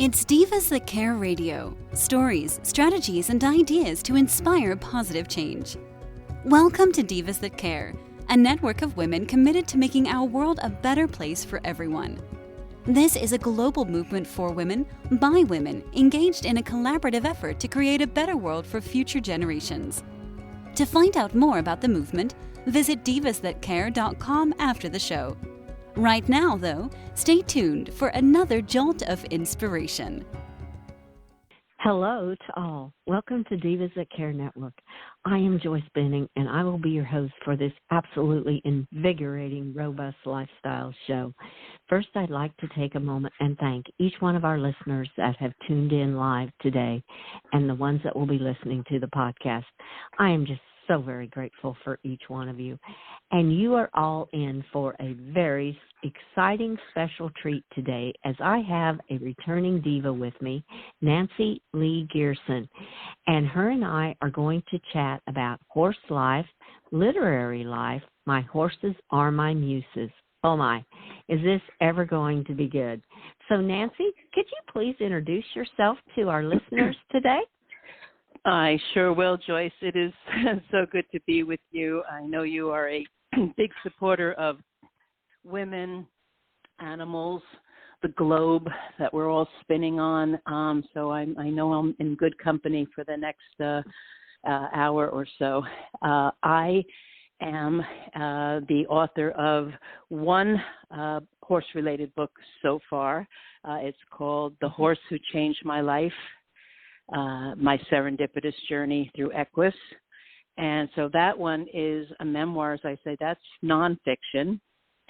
It's Divas That Care Radio. Stories, strategies, and ideas to inspire positive change. Welcome to Divas That Care, a network of women committed to making our world a better place for everyone. This is a global movement for women, by women, engaged in a collaborative effort to create a better world for future generations. To find out more about the movement, visit divasthatcare.com after the show. Right now, though, stay tuned for another jolt of inspiration. Hello to all. Welcome to Divas That Care Network. I am Joyce Benning, and I will be your host for this absolutely invigorating, robust lifestyle show. First, I'd like to take a moment and thank each one of our listeners that have tuned in live today and the ones that will be listening to the podcast. I am just so very grateful for each one of you. And you are all in for a very exciting special treat today, as I have a returning diva with me, Nancy Lee Gerson. And her and I are going to chat about horse life, literary life. My horses are my muses. Oh my, is this ever going to be good? So Nancy, could you please introduce yourself to our listeners today? I sure will, Joyce. It is so good to be with you. I know you are a big supporter of women, animals, the globe that we're all spinning on. So I know I'm in good company for the next hour or so. I am the author of one horse-related book so far. It's called The Horse Who Changed My Life. My serendipitous journey through equus. And so that one is a memoir, as I say, that's nonfiction.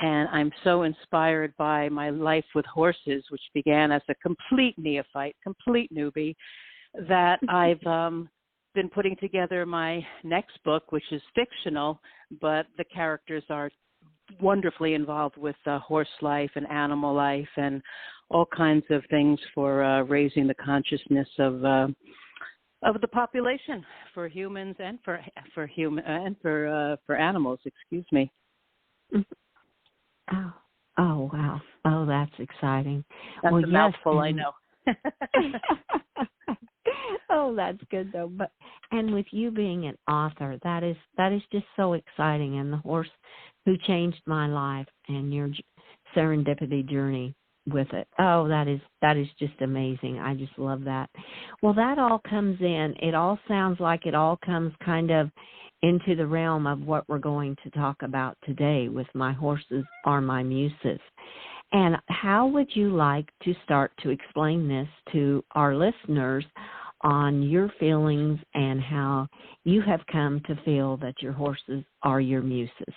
And I'm so inspired by my life with horses, which began as a complete neophyte, complete newbie, that I've been putting together my next book, which is fictional, but the characters are wonderfully involved with horse life and animal life and all kinds of things for raising the consciousness of the population, for humans and for animals. Excuse me. Oh wow! Oh, that's exciting. That's a mouthful, I know. Oh, that's good though. And with you being an author, that is just so exciting. And the horse who changed my life and your serendipity journey with it. Oh, that is just amazing. I just love that. Well, that all comes in. It all sounds like it all comes kind of into the realm of what we're going to talk about today with My Horses Are My Muses. And how would you like to start to explain this to our listeners on your feelings and how you have come to feel that your horses are your muses?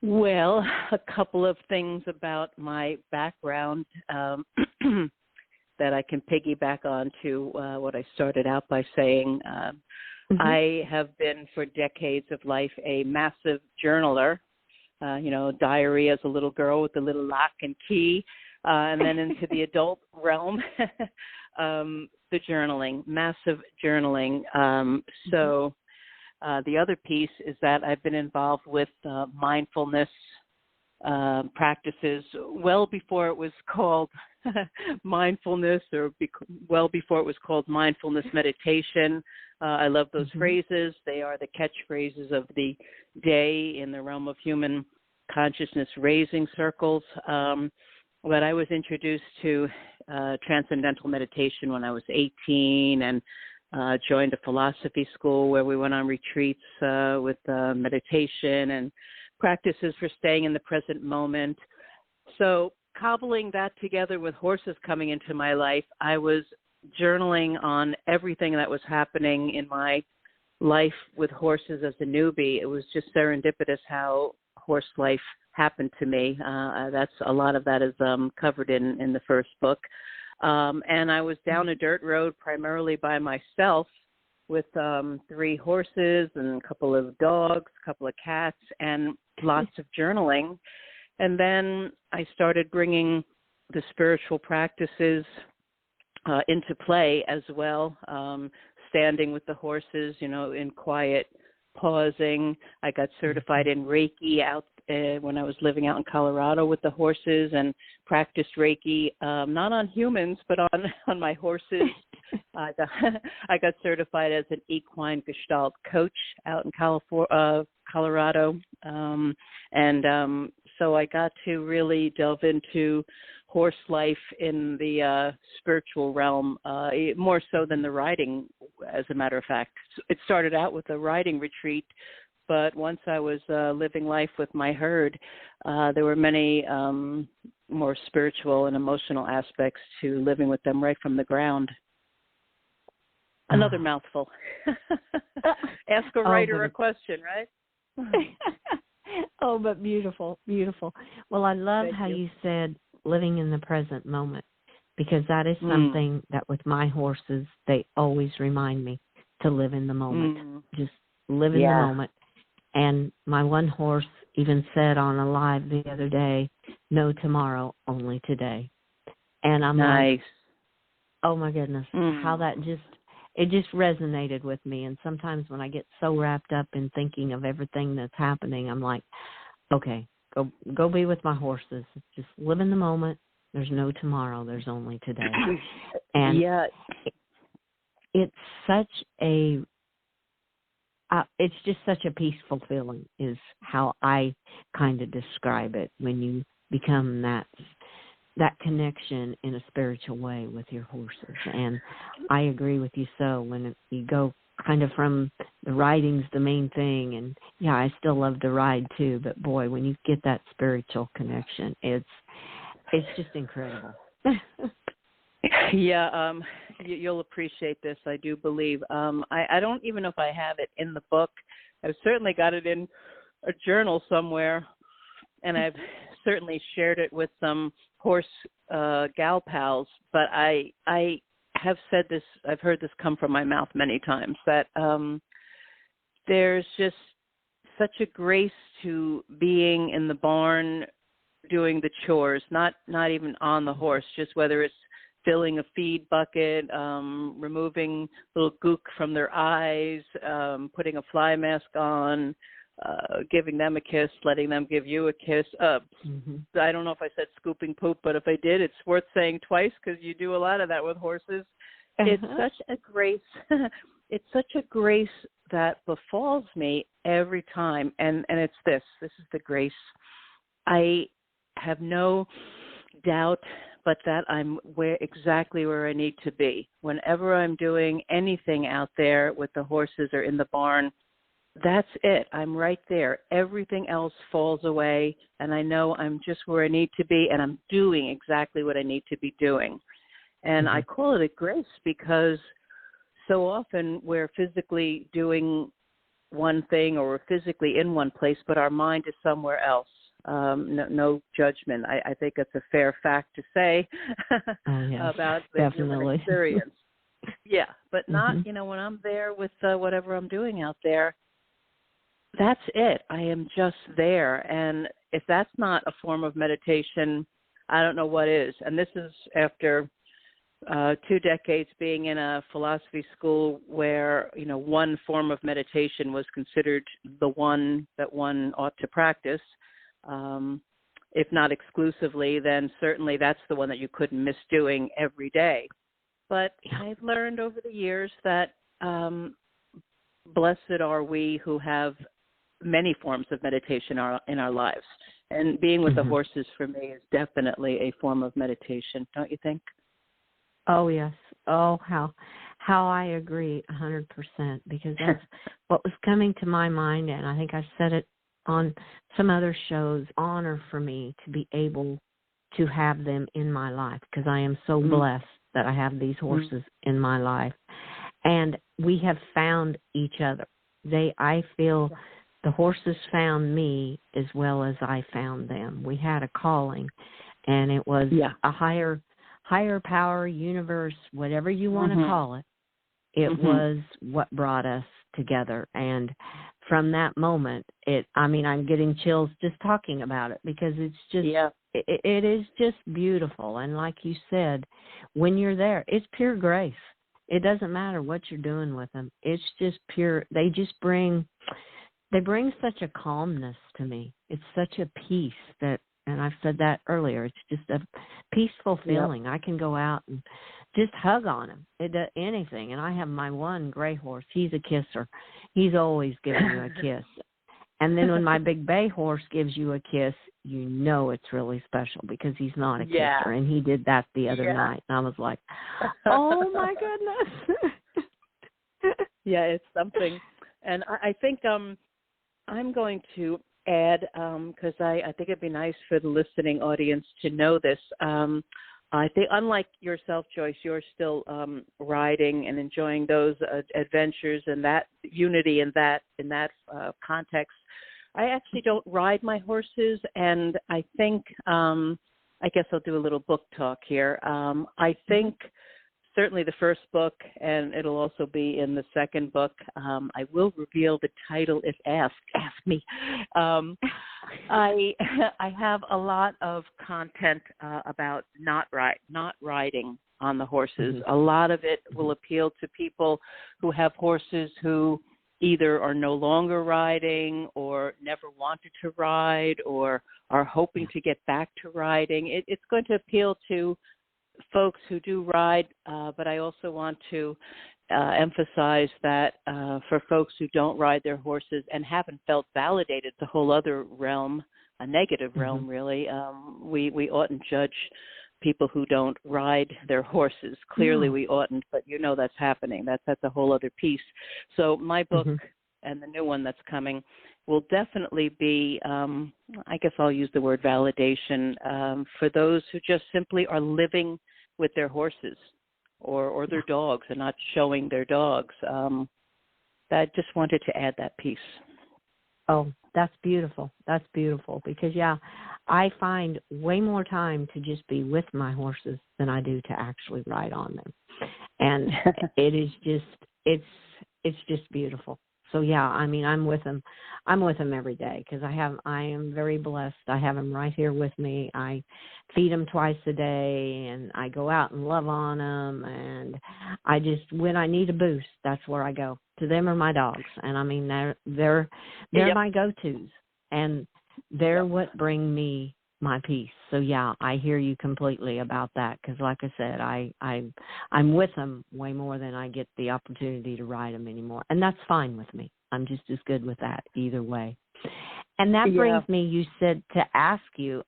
Well, a couple of things about my background that I can piggyback on to what I started out by saying. I have been for decades of life a massive journaler, diary as a little girl with the little lock and key, and then into the adult realm, the journaling, massive journaling. The other piece is that I've been involved with mindfulness practices well before it was called mindfulness or well before it was called mindfulness meditation. I love those phrases. They are the catchphrases of the day in the realm of human consciousness raising circles. But I was introduced to transcendental meditation when I was 18 and joined a philosophy school where we went on retreats with meditation and practices for staying in the present moment. So cobbling that together with horses coming into my life, I was journaling on everything that was happening in my life with horses as a newbie. It was just serendipitous how horse life happened to me. That's a lot of that is covered in the first book. And I was down a dirt road primarily by myself with 3 horses and a couple of dogs, a couple of cats, and lots of journaling. And then I started bringing the spiritual practices into play as well, standing with the horses, in quiet pausing. I got certified in Reiki when I was living out in Colorado with the horses and practiced Reiki, not on humans, but on my horses. I got certified as an equine Gestalt coach out in Colorado. So I got to really delve into horse life in the spiritual realm, more so than the riding, as a matter of fact. It started out with a riding retreat, but once I was living life with my herd, there were many more spiritual and emotional aspects to living with them right from the ground. Another mouthful. Ask a writer a question, right? Oh, but beautiful, beautiful. Well, I love how you said living in the present moment, because that is something that with my horses, they always remind me to live in the moment. Just live in the moment. And my one horse even said on a live the other day, no tomorrow, only today. And I'm like, oh my goodness, how that it just resonated with me. And sometimes when I get so wrapped up in thinking of everything that's happening, I'm like, okay, go be with my horses. Just live in the moment. There's no tomorrow. There's only today. And it's such it's just such a peaceful feeling is how I kind of describe it, when you become that connection in a spiritual way with your horses. And I agree with you. So when you go kind of from the riding's the main thing, and I still love to ride too, but boy, when you get that spiritual connection, it's just incredible. You'll appreciate this, I do believe. I don't even know if I have it in the book. I've certainly got it in a journal somewhere, and I've certainly shared it with some horse gal pals, but I have said this, I've heard this come from my mouth many times, that there's just such a grace to being in the barn doing the chores, not even on the horse, just whether it's filling a feed bucket, removing little gook from their eyes, putting a fly mask on, giving them a kiss, letting them give you a kiss. I don't know if I said scooping poop, but if I did, it's worth saying twice, because you do a lot of that with horses. It's such a grace. It's such a grace that befalls me every time, and it's this is the grace. I have no doubt but that I'm exactly where I need to be. Whenever I'm doing anything out there with the horses or in the barn, that's it. I'm right there. Everything else falls away, and I know I'm just where I need to be, and I'm doing exactly what I need to be doing. And I call it a grace because so often we're physically doing one thing, or we're physically in one place, but our mind is somewhere else. No judgment. I think it's a fair fact to say about the human experience. But not, when I'm there with whatever I'm doing out there, that's it. I am just there. And if that's not a form of meditation, I don't know what is. And this is after 2 decades being in a philosophy school where, one form of meditation was considered the one that one ought to practice. If not exclusively, then certainly that's the one that you couldn't miss doing every day. But I've learned over the years that blessed are we who have many forms of meditation in our lives. And being with the horses for me is definitely a form of meditation, don't you think? Oh, yes. Oh, how I agree 100%, because that's what was coming to my mind, and I think I said it on some other shows. Honor for me to be able to have them in my life, because I am so blessed that I have these horses in my life. And we have found each other. I feel the horses found me as well as I found them. We had a calling, and it was a higher power, universe, whatever you want to call it. It was what brought us together. And from that moment, I'm getting chills just talking about it, because it's just, it is just beautiful. And like you said, when you're there, it's pure grace. It doesn't matter what you're doing with them. It's just pure. They just bring they bring such a calmness to me. It's such a peace that, and I've said that earlier, it's just a peaceful feeling. Yep. I can go out and just hug on him. It does anything. And I have my one gray horse. He's a kisser. He's always giving you a kiss. And then when my big bay horse gives you a kiss, you know it's really special because he's not a kisser. And he did that the other night. And I was like, oh, my goodness. Yeah, it's something. And I think I'm going to add, because I think it'd be nice for the listening audience to know this. I think, unlike yourself, Joyce, you're still riding and enjoying those adventures and that unity in that context. I actually don't ride my horses, and I think I guess I'll do a little book talk here. I think certainly the first book, and it'll also be in the second book. I will reveal the title if asked. Ask me. I have a lot of content about not riding on the horses. A lot of it will appeal to people who have horses who either are no longer riding or never wanted to ride or are hoping to get back to riding. It's going to appeal to folks who do ride, but I also want to emphasize that for folks who don't ride their horses and haven't felt validated, the whole other realm, a negative realm really, we oughtn't judge people who don't ride their horses. Clearly we oughtn't, but you know that's happening. That's a whole other piece. So my book and the new one that's coming will definitely be, I guess I'll use the word validation, for those who just simply are living with their horses or their dogs and not showing their dogs. I just wanted to add that piece. Oh, that's beautiful. That's beautiful because, I find way more time to just be with my horses than I do to actually ride on them. And it is just, it's just beautiful. So I'm with them. I'm with them every day because I am very blessed. I have them right here with me. I feed them twice a day, and I go out and love on them. And I just, when I need a boost, that's where I go, to them or my dogs. And they're my go-tos, and they're what bring me my peace. So I hear you completely about that because, like I said, I'm with them way more than I get the opportunity to ride them anymore, and that's fine with me. I'm just as good with that either way. And that brings me, you said, to ask you.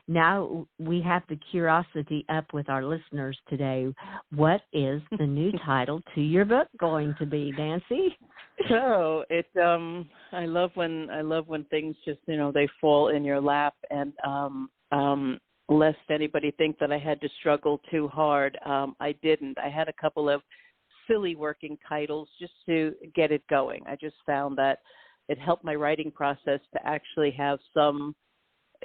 Now we have the curiosity up with our listeners today. What is the new title to your book going to be, Nancy? So I love when things just they fall in your lap, and lest anybody think that I had to struggle too hard, I didn't. I had a couple of silly working titles just to get it going. I just found that it helped my writing process to actually have some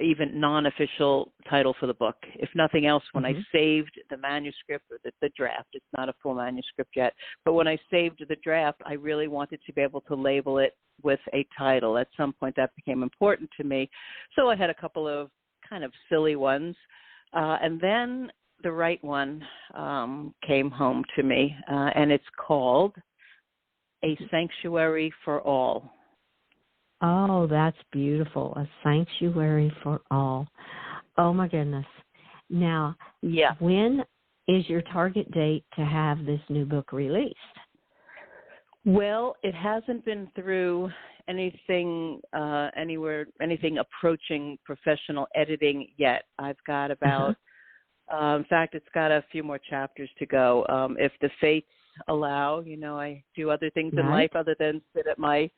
even non-official title for the book. If nothing else, when I saved the manuscript or the draft, it's not a full manuscript yet, but when I saved the draft, I really wanted to be able to label it with a title. At some point that became important to me. So I had a couple of kind of silly ones. And then the right one came home to me, and it's called A Sanctuary for All. Oh, that's beautiful. A Sanctuary for All. Oh, my goodness. Now, when is your target date to have this new book released? Well, it hasn't been through anything approaching professional editing yet. I've got about, in fact, it's got a few more chapters to go. If the fates allow, I do other things in life other than sit at my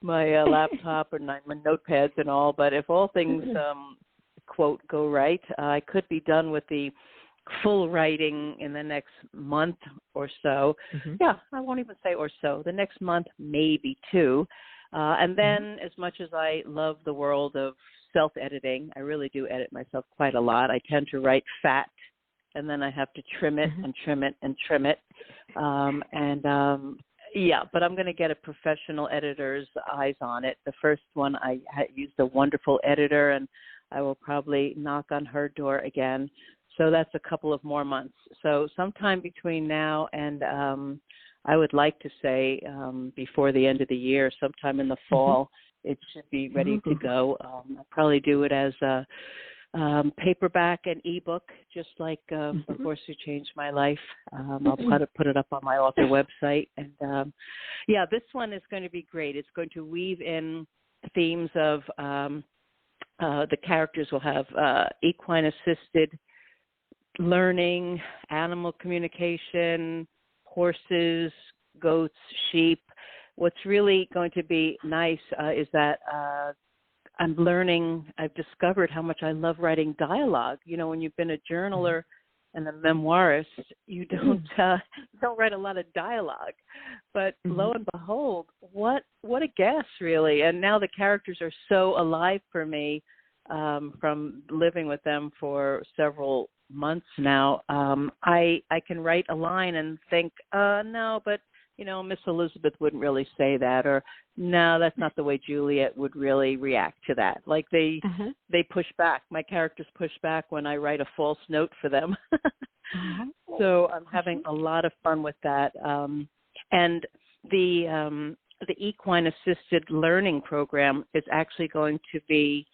laptop or my notepads and all. But if all things, quote, go right, I could be done with the full writing in the next month or so. I won't even say or so. The next month, maybe two. And then as much as I love the world of self-editing, I really do edit myself quite a lot. I tend to write fat, and then I have to trim it and trim it and trim it. But I'm going to get a professional editor's eyes on it. The first one, I used a wonderful editor, and I will probably knock on her door again. So that's a couple of more months. So sometime between now and I would like to say before the end of the year, sometime in the fall, it should be ready to go. I'll probably do it as a paperback and ebook, just like The Horse Who Changed My Life. I'll put it up on my author website. And this one is going to be great. It's going to weave in themes of the characters will have equine-assisted learning, animal communication, horses, goats, sheep. What's really going to be nice is that I've discovered how much I love writing dialogue. You know, when you've been a journaler and a memoirist, you don't write a lot of dialogue. But lo and behold, what a guess, really. And now the characters are so alive for me from living with them for several months now. I can write a line and think, no, but you know, Miss Elizabeth wouldn't really say that, or no, that's not the way Juliet would really react to that. Like they push back. My characters push back when I write a false note for them. So I'm having a lot of fun with that. And the equine assisted learning program is actually going to be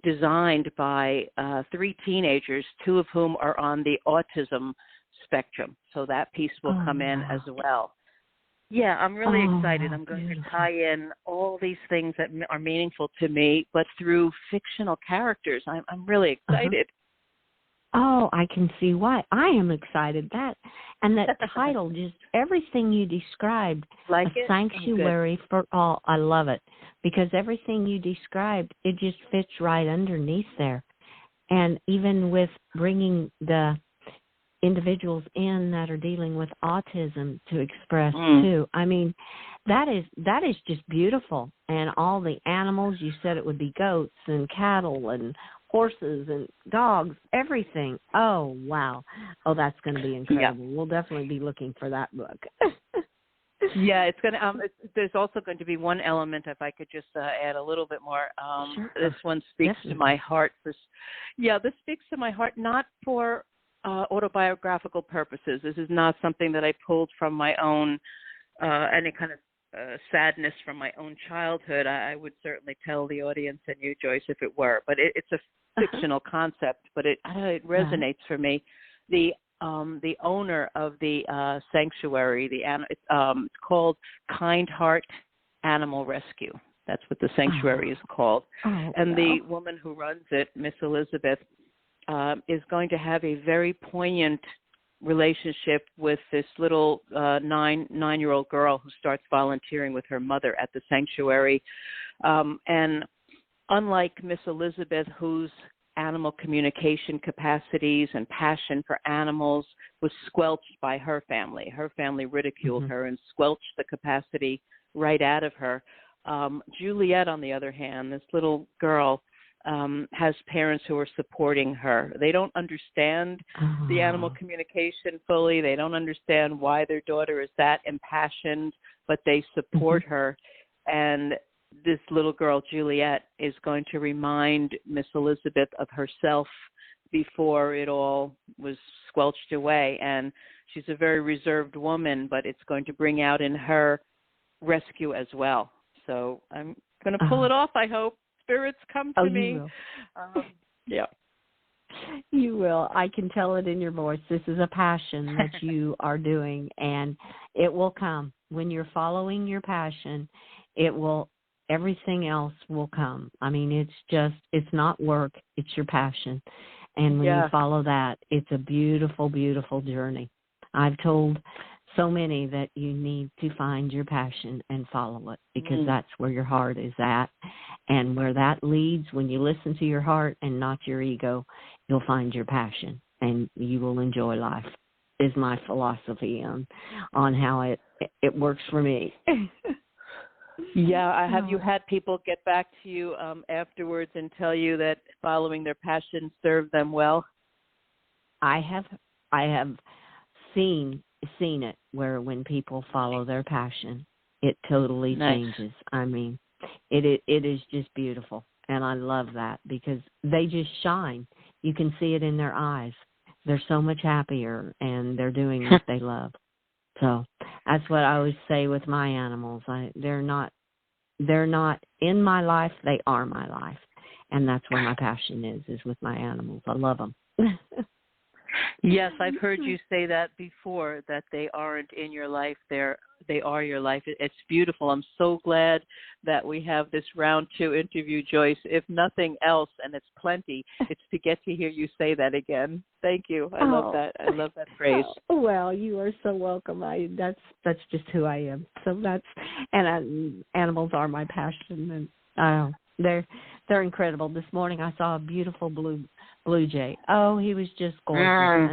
designed by 3 teenagers, 2 of whom are on the autism spectrum. So that piece will come in as well. Yeah, I'm really excited. I'm going to tie in all these things that are meaningful to me, but through fictional characters. I'm really excited. Oh, I can see why. I am excited. That title, just everything you described, like a sanctuary for all. I love it because everything you described, it just fits right underneath there. And even with bringing the individuals in that are dealing with autism to express too. I mean, that is just beautiful. And all the animals, you said it would be goats and cattle and horses and dogs, everything. Oh, wow. Oh, that's going to be incredible. Yeah. We'll definitely be looking for that book. Yeah, it's going to. There's also going to be one element, if I could just add a little bit more. Sure. This one speaks to my heart. This speaks to my heart, not for autobiographical purposes. This is not something that I pulled from my own, any kind of sadness from my own childhood. I would certainly tell the audience and you, Joyce, if it were. But it's a fictional concept, but it resonates for me. The owner of the sanctuary, it's called Kind Heart Animal Rescue. That's what the sanctuary is called. And the woman who runs it, Miss Elizabeth, is going to have a very poignant relationship with this little 9-year-old girl who starts volunteering with her mother at the sanctuary. And unlike Miss Elizabeth, whose animal communication capacities and passion for animals was squelched by her family ridiculed her and squelched the capacity right out of her. Juliet, on the other hand, this little girl, has parents who are supporting her. They don't understand the animal communication fully. They don't understand why their daughter is that impassioned, but they support her. And this little girl, Juliet, is going to remind Miss Elizabeth of herself before it all was squelched away. And she's a very reserved woman, but it's going to bring out in her rescue as well. So I'm going to pull it off, I hope. Spirits come to me. Yeah. You will. I can tell it in your voice. This is a passion that you are doing, and it will come. When you're following your passion, everything else will come. I mean, it's not work, it's your passion. And when you follow that, it's a beautiful, beautiful journey. I've told so many that you need to find your passion and follow it because that's where your heart is at. And where that leads, when you listen to your heart and not your ego, you'll find your passion and you will enjoy life, is my philosophy on how it works for me. Yeah. Have you had people get back to you afterwards and tell you that following their passion served them well? I have seen it where when people follow their passion, it totally changes. I mean, it is just beautiful, and I love that because they just shine. You can see it in their eyes. They're so much happier, and they're doing what they love. So That's what I always say with my animals. They're not in my life. They are my life. And that's where my passion is with my animals. I love them. Yes, I've heard you say that before, that they aren't in your life. They are your life. It's beautiful. I'm so glad that we have this round 2 interview, Joyce. If nothing else, and it's plenty, it's to get to hear you say that again. Thank you. I love that. I love that phrase. Well, you are so welcome. That's just who I am. So animals are my passion, and they're incredible. This morning I saw a beautiful blue jay. Oh, he was just gorgeous.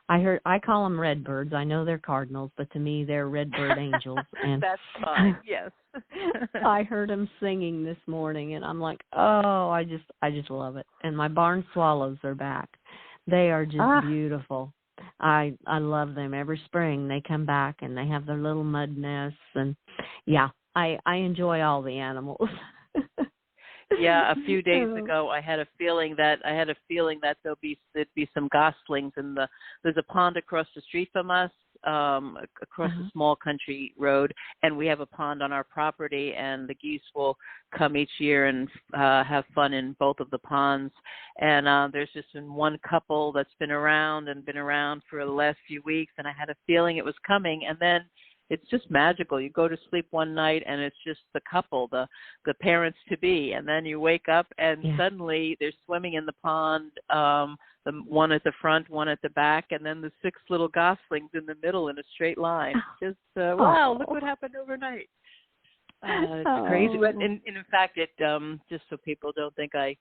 And I call them redbirds. I know they're cardinals, but to me they're redbird angels. And that's fine. Yes. I heard him singing this morning, and I'm like, oh, I just love it. And my barn swallows are back. They are just beautiful. I love them. Every spring they come back and they have their little mud nests, and yeah, I enjoy all the animals. Yeah, a few days ago, I had a feeling that there'd be some goslings in there's a pond across the street from us, across a small country road, and we have a pond on our property, and the geese will come each year and have fun in both of the ponds. And there's just been one couple that's been around for the last few weeks, and I had a feeling it was coming, and then it's just magical. You go to sleep one night and it's just the couple, the parents to be, and then you wake up and suddenly they're swimming in the pond, the one at the front, one at the back, and then the 6 little goslings in the middle in a straight line. Just wow, look what happened overnight. It's crazy. But in fact, it just so people don't think I've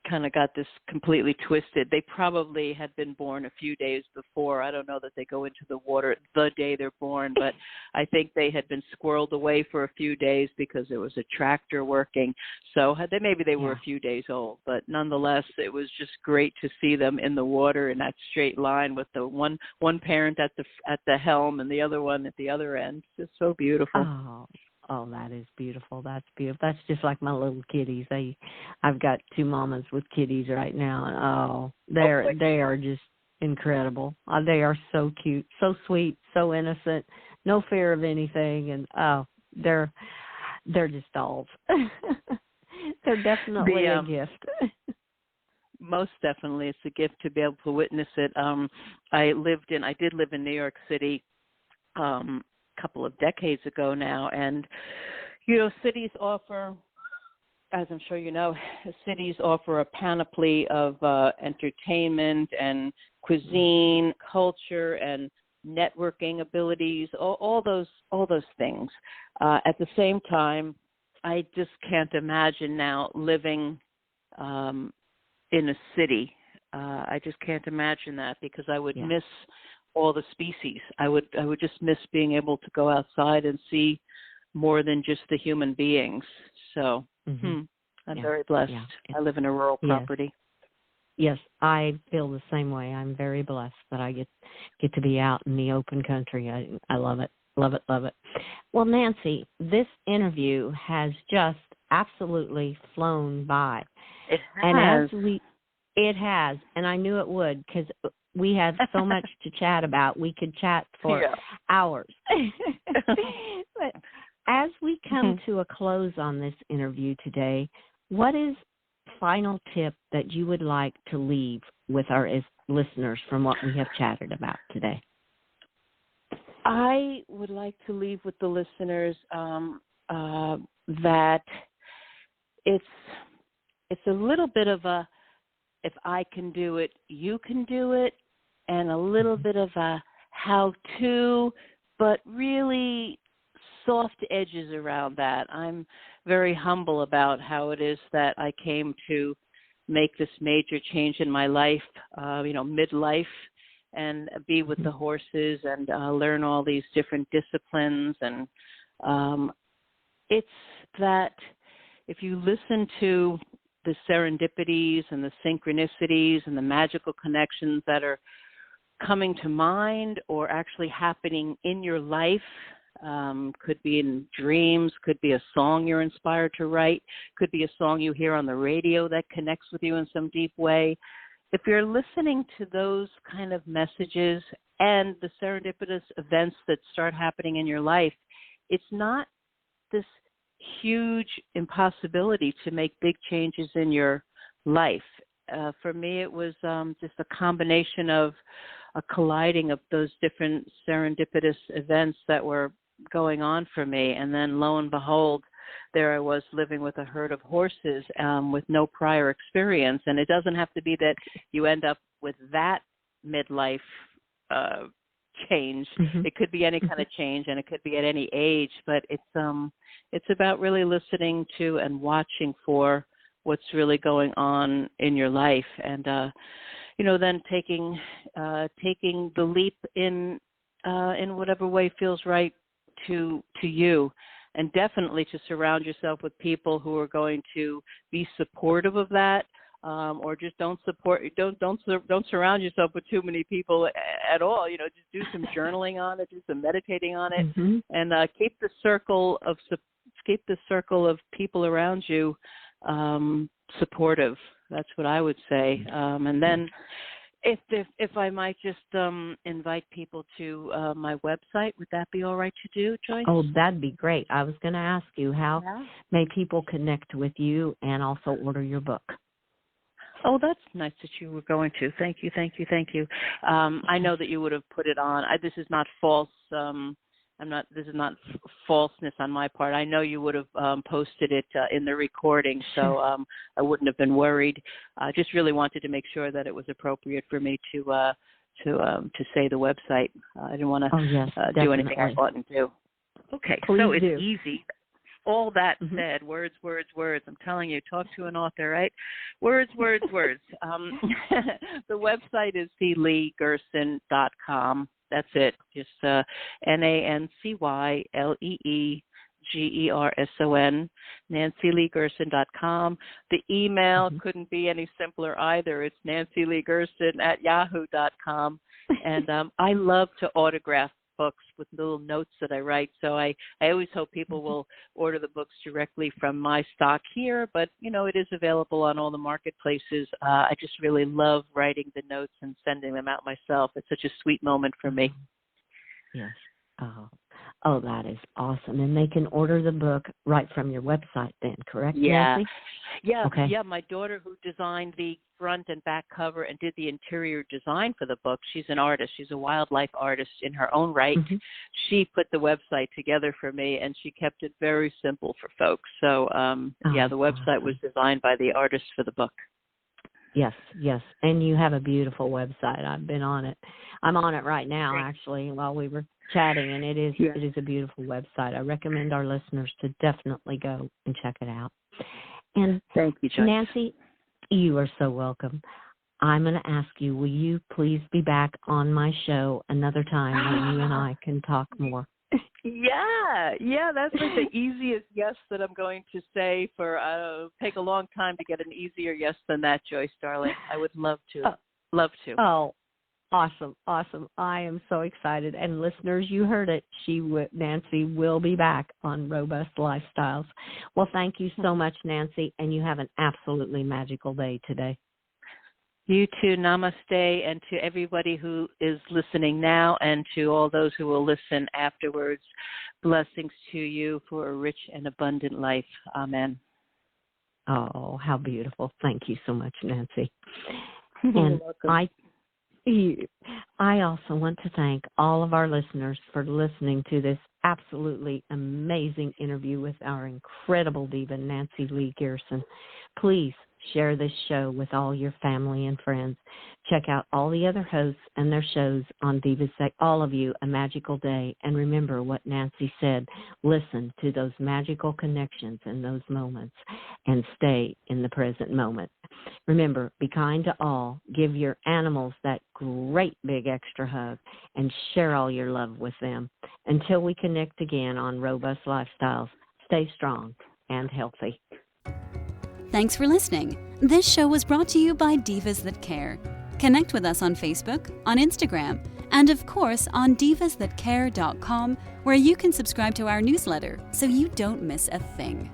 kind of got this completely twisted. They probably had been born a few days before. I don't know that they go into the water the day they're born, but I think they had been squirreled away for a few days because there was a tractor working. So maybe they were a few days old, but nonetheless, it was just great to see them in the water in that straight line with the one parent at the helm and the other one at the other end. Just so beautiful. Oh, that is beautiful. That's beautiful. That's just like my little kitties. I've got 2 mamas with kitties right now, and they are just incredible. They are so cute, so sweet, so innocent, no fear of anything, and they're just dolls. They're definitely a gift. Most definitely, it's a gift to be able to witness it. I did live in New York City. Couple of decades ago now, and cities offer, as I'm sure you know, cities offer a panoply of entertainment and cuisine, culture, and networking abilities, all those things. At the same time, I just can't imagine now living in a city. I just can't imagine that, because I would miss all the species. I would just miss being able to go outside and see more than just the human beings. So I'm very blessed. Yeah. I live in a rural property. Yes, I feel the same way. I'm very blessed that I get to be out in the open country. I love it. Love it, love it. Well, Nancy, this interview has just absolutely flown by. It has. It has, and I knew it would, because we have so much to chat about. We could chat for hours. But as we come to a close on this interview today, what is the final tip that you would like to leave with our listeners from what we have chatted about today? I would like to leave with the listeners that it's a little bit of a, if I can do it, you can do it, and a little bit of a how-to, but really soft edges around that. I'm very humble about how it is that I came to make this major change in my life, midlife, and be with the horses and learn all these different disciplines. And it's that if you listen to the serendipities and the synchronicities and the magical connections that are coming to mind or actually happening in your life, could be in dreams, could be a song you're inspired to write, could be a song you hear on the radio that connects with you in some deep way. if you're listening to those kind of messages and the serendipitous events that start happening in your life, it's not this huge impossibility to make big changes in your life. For me, it was just a combination of a colliding of those different serendipitous events that were going on for me. And then lo and behold, there I was living with a herd of horses with no prior experience. And it doesn't have to be that you end up with that midlife change. Mm-hmm. It could be any kind of change, and it could be at any age, but it's about really listening to and watching for what's really going on in your life, and then taking the leap in whatever way feels right to you, and definitely to surround yourself with people who are going to be supportive of that, or just don't surround yourself with too many people at all. Just do some journaling on it, do some meditating on it, mm-hmm. and keep the circle of people around you supportive. That's what I would say. And then, if I might just invite people to my website, would that be all right to do, Joyce? Oh, that'd be great. I was going to ask you, how may people connect with you and also order your book? Oh, that's nice that you were going to. Thank you. I know that you would have put it on. This is not false. This is not falseness on my part. I know you would have posted it in the recording, so I wouldn't have been worried. I just really wanted to make sure that it was appropriate for me to say the website. I didn't want to do anything I oughtn't do. Okay, Please so it's do. Easy. All that said, words. I'm telling you, talk to an author, right? Words. The website is leegerson.com. That's it. Just NancyLeeGerson, NancyLeeGerson.com. The email couldn't be any simpler either. It's NancyLeeGerson@yahoo.com. And I love to autograph books with little notes that I write. So I always hope people will order the books directly from my stock here, but it is available on all the marketplaces. I just really love writing the notes and sending them out myself. It's such a sweet moment for me. Yes. Oh, that is awesome. And they can order the book right from your website then, correct, Nancy? Yeah. Okay. Yeah, my daughter, who designed the front and back cover and did the interior design for the book, she's an artist. She's a wildlife artist in her own right. Mm-hmm. She put the website together for me, and she kept it very simple for folks. So, the website was designed by the artist for the book. Yes. And you have a beautiful website. I've been on it. I'm on it right now, actually, while we were chatting, and it is a beautiful website. I recommend our listeners to definitely go and check it out. And thank you, Joyce. Nancy, you are so welcome. I'm going to ask you, will you please be back on my show another time when you and I can talk more? Yeah, that's like the easiest yes that I'm going to say for take a long time to get an easier yes than that, Joyce, darling. I would love to. Oh, awesome. I am so excited. And listeners, you heard it. Nancy will be back on Robust Lifestyles. Well, thank you so much, Nancy, and you have an absolutely magical day today. You too. Namaste, and to everybody who is listening now and to all those who will listen afterwards, blessings to you for a rich and abundant life. Amen. Oh, how beautiful. Thank you so much, Nancy. You're welcome. I also want to thank all of our listeners for listening to this absolutely amazing interview with our incredible diva, Nancy Lee Gerson. Please share this show with all your family and friends. Check out all the other hosts and their shows on Divas. All of you, a magical day. And remember what Nancy said. Listen to those magical connections in those moments and stay in the present moment. Remember, be kind to all. Give your animals that great big extra hug and share all your love with them. Until we connect again on Robust Lifestyles, stay strong and healthy. Thanks for listening. This show was brought to you by Divas That Care. Connect with us on Facebook, on Instagram, and of course on divasthatcare.com, where you can subscribe to our newsletter so you don't miss a thing.